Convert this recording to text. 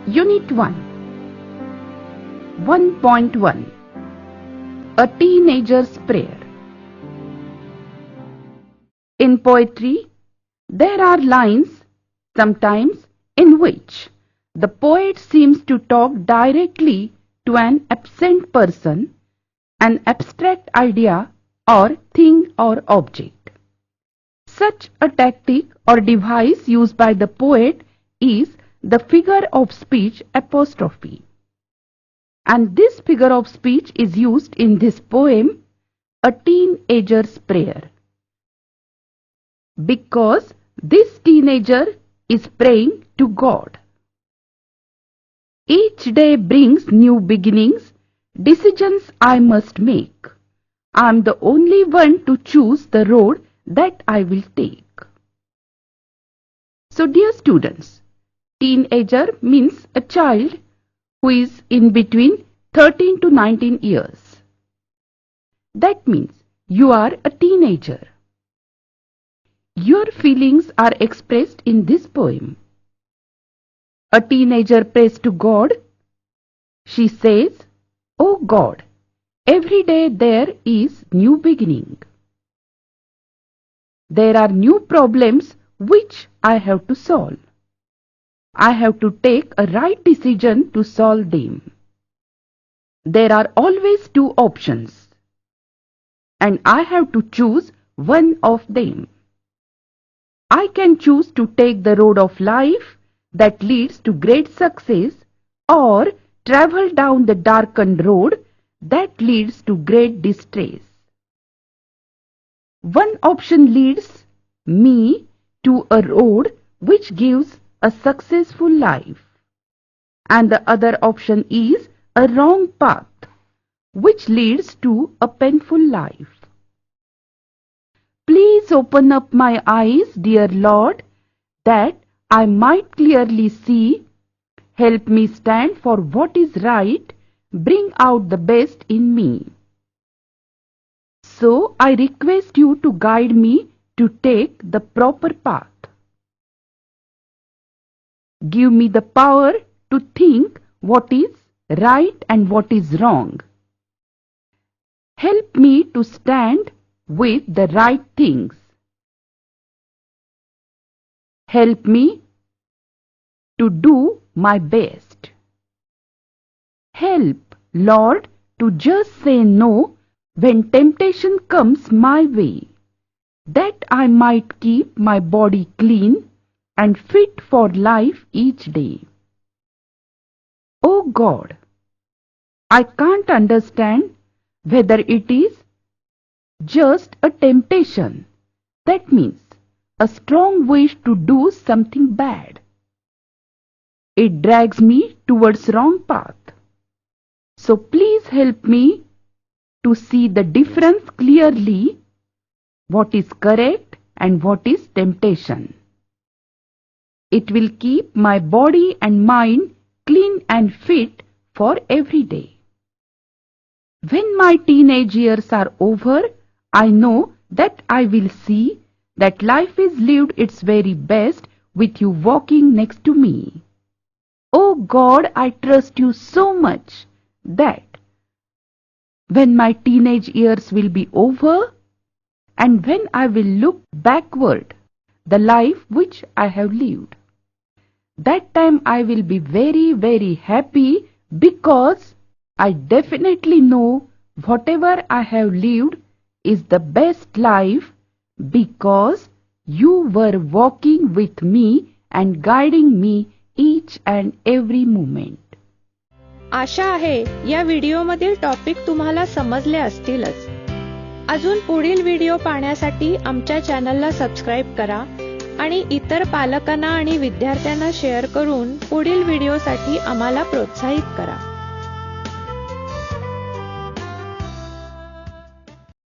Unit 1 1.1 A Teenager's Prayer. In poetry, there are lines sometimes in which the poet seems to talk directly to an absent person, an abstract idea or thing or object. Such a tactic or device used by the poet is the figure of speech apostrophe. And this figure of speech is used in this poem, A Teenager's Prayer, because this teenager is praying to God. Each day brings new beginnings, decisions I must make. I am the only one to choose the road that I will take. So dear students, teenager means a child who is in between 13 to 19 years. That means you are a teenager. Your feelings are expressed in this poem. A teenager prays to God. She says, "Oh God, every day there is new beginning. There are new problems which I have to solve. I have to take a right decision to solve them. There are always two options, and I have to choose one of them. I can choose to take the road of life that leads to great success, or travel down the darkened road that leads to great distress. One option leads me to a road which gives a successful life, and the other option is a wrong path which leads to a painful life. Please open up my eyes, dear Lord, that I might clearly see. Help me stand for what is right. Bring out the best in me. So I request you to guide me to take the proper path. Give me the power to think what is right and what is wrong. Help me to stand with the right things. Help me to do my best. Help, Lord, to just say no when temptation comes my way, that I might keep my body clean and fit for life each day. Oh God, I can't understand whether it is just a temptation, that means a strong wish to do something bad. It drags me towards wrong path. So please help me to see the difference clearly, what is correct and what is temptation. It will keep my body and mind clean and fit for every day. When my teenage years are over, I know that I will see that life is lived its very best with you walking next to me. Oh God, I trust you so much that when my teenage years will be over and when I will look backward the life which I have lived, that time I will be very, very happy, because I definitely know whatever I have lived is the best life, because you were walking with me and guiding me each and every moment. आशा आहे या व्हिडिओमधील topic तुम्हाला समजले असतीलच. अजून पुढील video पाहण्यासाठी आमच्या चॅनलला सबस्क्राइब करा आणि इतर पालकांना आणि विद्यार्थ्यांना शेअर करून पुढील व्हिडिओसाठी आम्हाला प्रोत्साहित करा.